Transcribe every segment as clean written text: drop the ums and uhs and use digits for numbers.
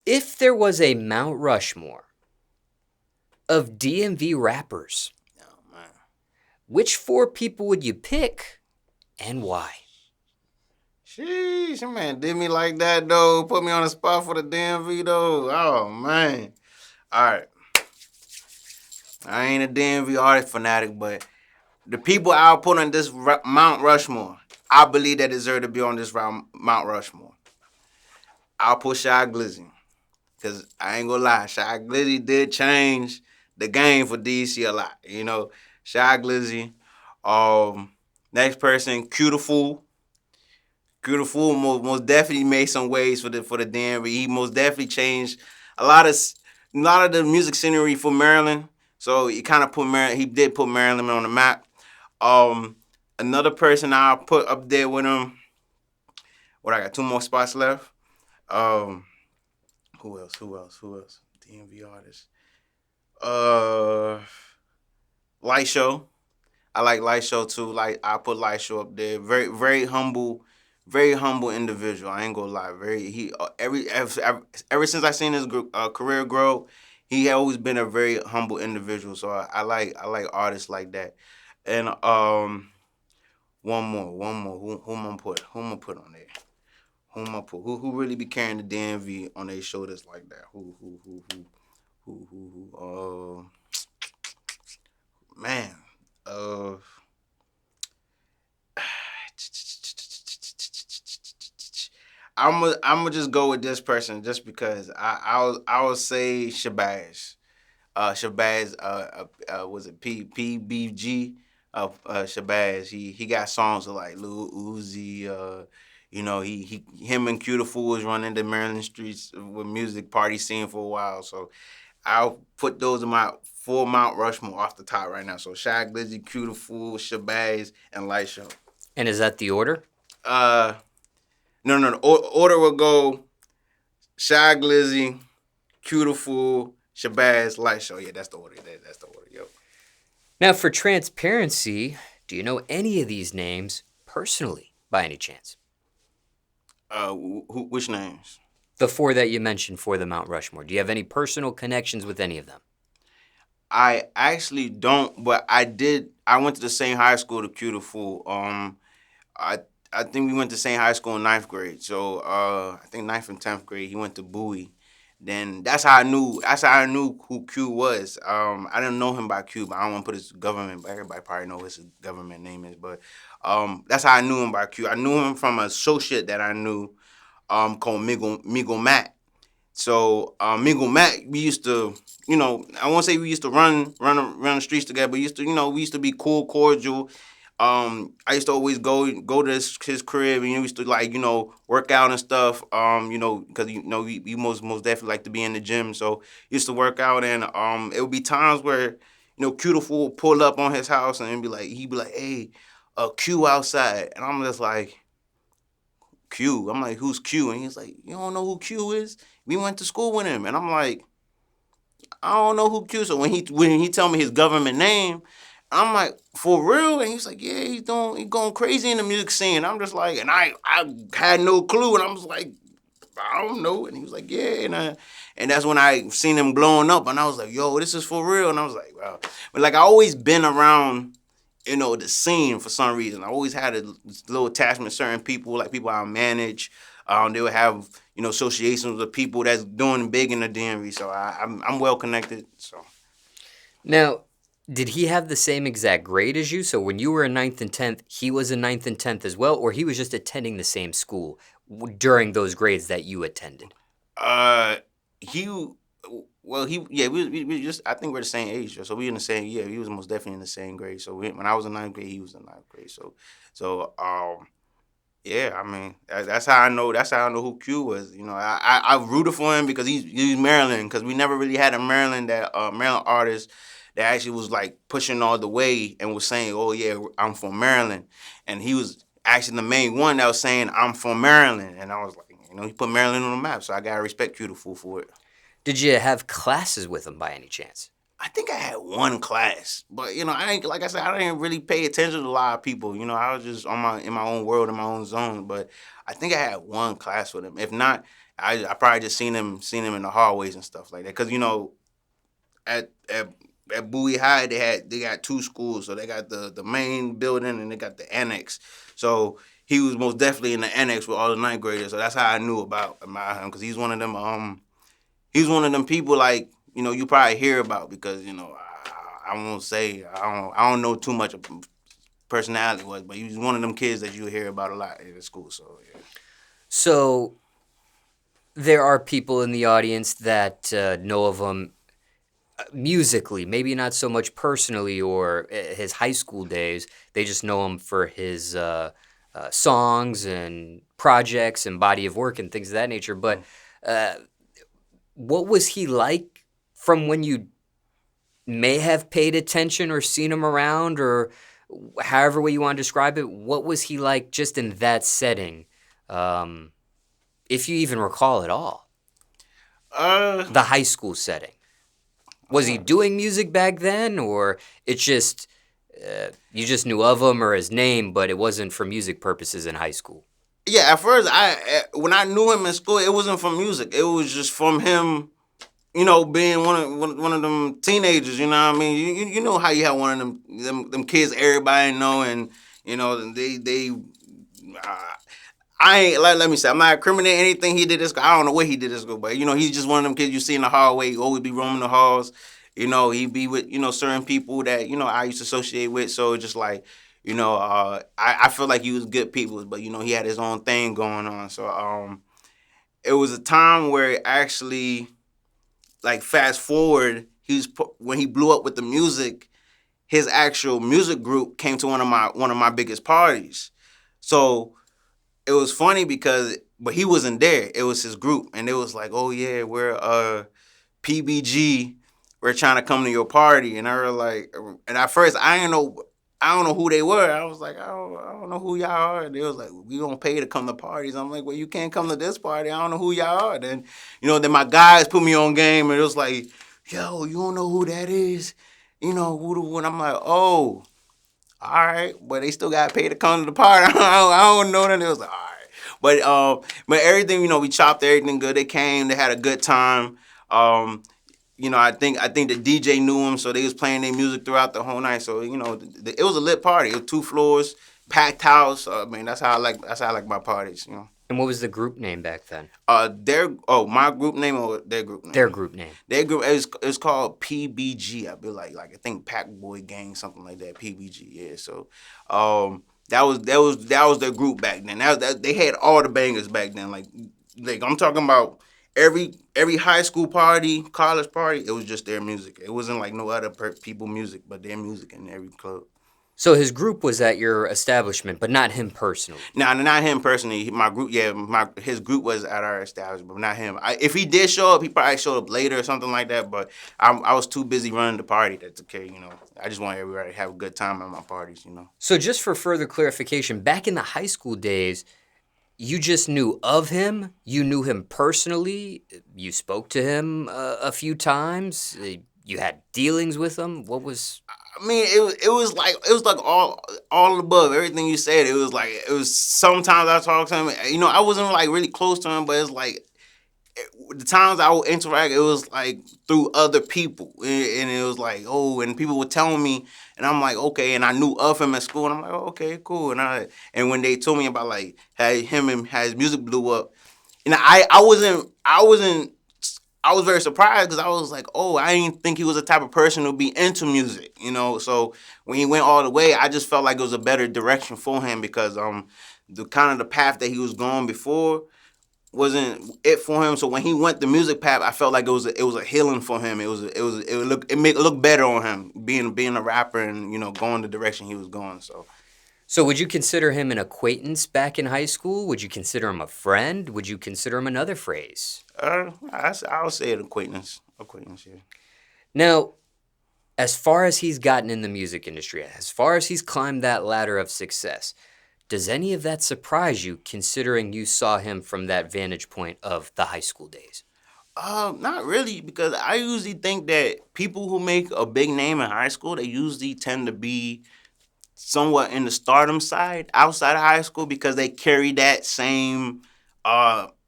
If there was a Mount Rushmore of DMV rappers, Oh man. which four people would you pick and why? Sheesh, man, did me like that though. Put me on the spot for the DMV though. Oh man. All right. I ain't a DMV artist fanatic, but the people I'll put on this Mount Rushmore, I believe they deserve to be on this Mount Rushmore. I'll put Shy Glizzy. Cause I ain't gonna lie, Shy Glizzy did change the game for DC a lot. You know, Shy Glizzy. Um, Next person, Q the Fool. Q the Fool most definitely made some waves for the DMV. He most definitely changed a lot of the music scenery for Maryland. So he kind of he did put Maryland on the map. Um, Another person I'll put up there with him. What, I got two more spots left. Um, who else? Who else? Who else? DMV artists. Uh, Light Show. I like Light Show too. Like, I put Light Show up there. Very humble individual. I ain't gonna lie. Very he ever since I seen his career grow, he had always been a very humble individual. So I like artists like that. And one more. Who am I put? Who am I put on there? Who am I put? Who really be carrying the DMV on their shoulders like that? Who? Man. Uh. I'm gonna just go with this person just because I will say Shabazz. Shabazz. Was it PBG? Shabazz. He got songs with like Lil Uzi. You know, him and Q the Fool was running the Maryland streets with music party scene for a while. So I'll put those in my full Mount Rushmore off the top right now. So Shy Glizzy, Q the Fool, Shabazz, and Light Show. And is that the order? Uh, no. The order will go Shy Glizzy, Q the Fool, Shabazz, Light Show. Yeah, that's the order. That's the order. Yo. Now, for transparency, do you know any of these names personally by any chance? Which names? The four that you mentioned for the Mount Rushmore. Do you have any personal connections with any of them? I actually don't, but I did. I went to the same high school to Q the Fool. I I think we went to same high school in ninth grade. So I think ninth and 10th grade he went to Bowie. Then that's how I knew. That's how I knew who Q was. I didn't know him by Q, but I don't want to put his government. But everybody probably know what his government name is. But that's how I knew him by Q. I knew him from an associate that I knew called Migo Matt. So Migo Matt, we used to, I won't say we used to run the streets together, but we used to be cool, cordial. I used to always go to his crib, and we used to like work out and stuff. Because we most definitely like to be in the gym, so used to work out, and it would be times where Cutiful would pull up on his house and he'd be like, hey, Q outside, and I'm just like, Q. I'm like, who's Q? And he's like, you don't know who Q is? We went to school with him, and I'm like, I don't know who Q. So when he tell me his government name, I'm like, for real? And he's like, yeah, he going crazy in the music scene. I'm just like, and I had no clue, and I was like, I don't know. And he was like, yeah, and that's when I seen him blowing up, and I was like, yo, this is for real. And I was like, wow. But like I always been around, the scene for some reason. I always had a little attachment to certain people, like people I manage. They would have, associations with people that's doing big in the DMV. So I'm well connected. So Now, did he have the same exact grade as you? So when you were in ninth and 10th, he was in ninth and 10th as well, or he was just attending the same school during those grades that you attended? uh he well he yeah we just I think we're the same age, so we in the same he was most definitely in the same grade. So when I was in ninth grade, he was in ninth grade. So yeah, I mean that's how I know who Q was. I rooted for him because he's Maryland, because we never really had a Maryland artist that actually was like pushing all the way and was saying, oh yeah, I'm from Maryland, and he was actually the main one that was saying I'm from Maryland, and I was like, he put Maryland on the map, so I gotta respect Q the Fool for it. Did you have classes with him by any chance? I think I had one class, but I ain't, like I said, I didn't really pay attention to a lot of people. I was just in my own world, in my own zone. But I think I had one class with him. If not, I probably just seen him in the hallways and stuff like that. Cause at Bowie High they got two schools, so they got the main building and they got the annex. So he was most definitely in the annex with all the ninth graders. So that's how I knew about him, because he's one of them people, like, you probably hear about, because I won't say I don't know too much of personality was, but he was one of them kids that you hear about a lot in the school. So yeah. So there are people in the audience that know of him musically, maybe not so much personally or his high school days. They just know him for his songs and projects and body of work and things of that nature. But uh, what was he like from when you may have paid attention or seen him around, or however way you want to describe it? What was he like just in that setting, um, if you even recall at all? The high school setting. Was he doing music back then, or it's just you just knew of him or his name, but it wasn't for music purposes in high school? Yeah, at first, when I knew him in school, it wasn't from music. It was just from him, being one of them teenagers. You know what I mean? You know how you have one of them kids everybody know, and they. Uh, I ain't let me say, I'm not incriminating anything he did this. I don't know what he did this, but he's just one of them kids you see in the hallway. He always be roaming the halls. He be with certain people that I used to associate with. So it's just like, I feel like he was good people, but he had his own thing going on. So it was a time where actually, like, fast forward, when he blew up with the music, his actual music group came to one of my biggest parties. So it was funny but he wasn't there. It was his group, and it was like, oh yeah, we're PBG. We're trying to come to your party, and I was like, and at first I don't know who they were. I was like, I don't know who y'all are. And they was like, we don't pay to come to parties. I'm like, well, you can't come to this party. I don't know who y'all are. Then then my guys put me on game, and it was like, yo, you don't know who that is? Who the one? I'm like, oh. All right, but they still got paid to come to the party. I don't know that. It was like, all right, but everything, we chopped everything good. They came, they had a good time. I think the DJ knew them, so they was playing their music throughout the whole night. So it was a lit party. It was 2 floors, packed house. I mean, that's how I like my parties. And what was the group name back then? My group name or their group name? Their group name. Their group is called PBG. I feel like I think Pack Boy Gang, something like that. PBG, yeah. So, that was their group back then. They had all the bangers back then. Like I'm talking about every high school party, college party. It was just their music. It wasn't like no other people music, but their music in every club. So his group was at your establishment, but not him personally. Nah, not him personally. My group, yeah, his group was at our establishment, but not him. If he did show up, he probably showed up later or something like that. But I was too busy running the party. That's okay. I just want everybody to have a good time at my parties. So just for further clarification, back in the high school days, you just knew of him. You knew him personally. You spoke to him a few times. You had dealings with him. What was? I mean, it was like all above everything you said. It was sometimes I talked to him. I wasn't like really close to him, but it's like the times I would interact, it was like through other people, and it was like, oh, and people were telling me, and I'm like, okay, and I knew of him at school, and I'm like, oh, okay, cool, and when they told me about like how his music blew up, and I was very surprised, because I was like, oh, I didn't think he was the type of person to be into music, So when he went all the way, I just felt like it was a better direction for him, because the path that he was going before wasn't it for him. So when he went the music path, I felt like it was a healing for him. It made it look better on him being a rapper and going the direction he was going. So would you consider him an acquaintance back in high school? Would you consider him a friend? Would you consider him another phrase? I would say an acquaintance. Acquaintance, yeah. Now, as far as he's gotten in the music industry, as far as he's climbed that ladder of success, does any of that surprise you, considering you saw him from that vantage point of the high school days? Not really, because I usually think that people who make a big name in high school, they usually tend to be somewhat in the stardom side outside of high school, because they carry that same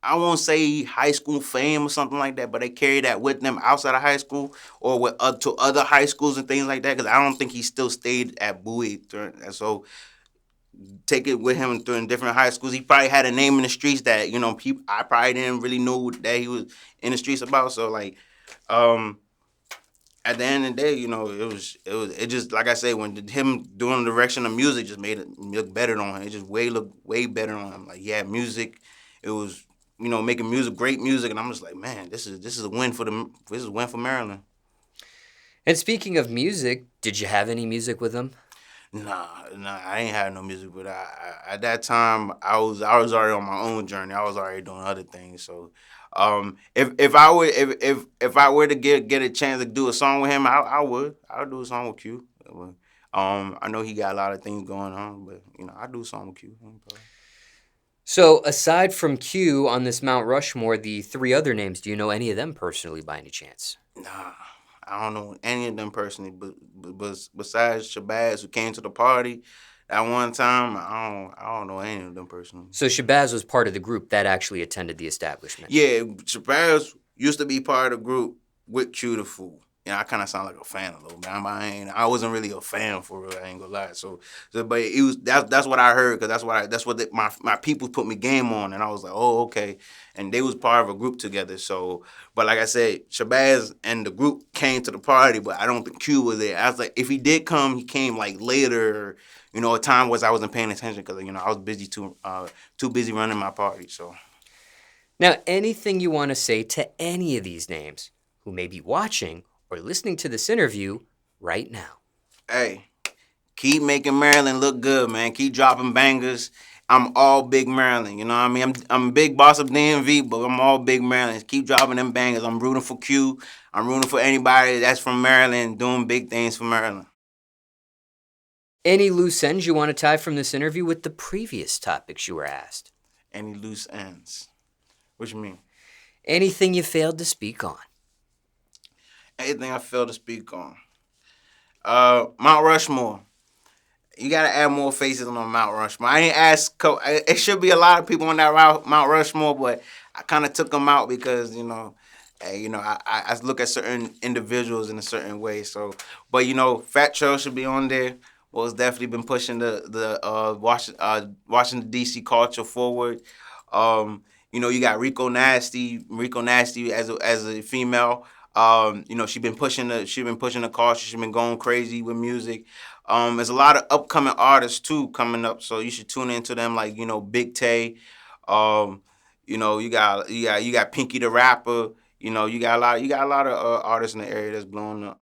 I won't say high school fame or something like that, but they carry that with them outside of high school or with to other high schools and things like that. Because I don't think he still stayed at Bowie. So take it with him through in different high schools. He probably had a name in the streets that people I probably didn't really know that he was in the streets about. So like, um, at the end of the day, it just like I say when him doing the direction of music just made it look better on him. It just look way better on him. Like yeah, music, it was making music, great music, and I'm just like man, this is a win for this is a win for Maryland. And speaking of music, did you have any music with him? Nah, I ain't had no music, but at that time I was already on my own journey. I was already doing other things. So, if I were to get a chance to do a song with him, I would do a song with Q. I know he got a lot of things going on, but I do a song with Q. So, aside from Q on this Mount Rushmore, the three other names, do you know any of them personally by any chance? Nah, I don't know any of them personally, but besides Shabazz who came to the party at one time, I don't know any of them personally. So, Shabazz was part of the group that actually attended the establishment. Yeah, Shabazz used to be part of the group with Q the Fool. I kind of sound like a fan a little bit. I wasn't really a fan for real. I ain't gonna lie. But it was that's what I heard because that's what my people put me game on, and I was like, oh okay. And they was part of a group together. So, but like I said, Shabazz and the group came to the party, but I don't think Q was there. I was like, if he did come, he came like later. A time was I wasn't paying attention because I was busy too busy running my party. So. Now, anything you want to say to any of these names who may be watching or listening to this interview right now? Hey, keep making Maryland look good, man. Keep dropping bangers. I'm all big Maryland. You know what I mean? I'm a big boss of DMV, but I'm all big Maryland. Keep dropping them bangers. I'm rooting for Q. I'm rooting for anybody that's from Maryland doing big things for Maryland. Any loose ends you want to tie from this interview with the previous topics you were asked? Any loose ends? What you mean? Anything you failed to speak on? Anything I failed to speak on? Mount Rushmore. You gotta add more faces on Mount Rushmore. I ain't ask. It should be a lot of people on that Mount Rushmore, but I kind of took them out because I look at certain individuals in a certain way. So, but Fat Trail should be on there. Well, it's definitely been pushing the Washington D.C. culture forward. You got Rico Nasty as a female. She been pushing the culture. She been going crazy with music. There's a lot of upcoming artists too coming up, so you should tune into them. Like Big Tay. You got Pinky the Rapper. You got a lot of artists in the area that's blowing up.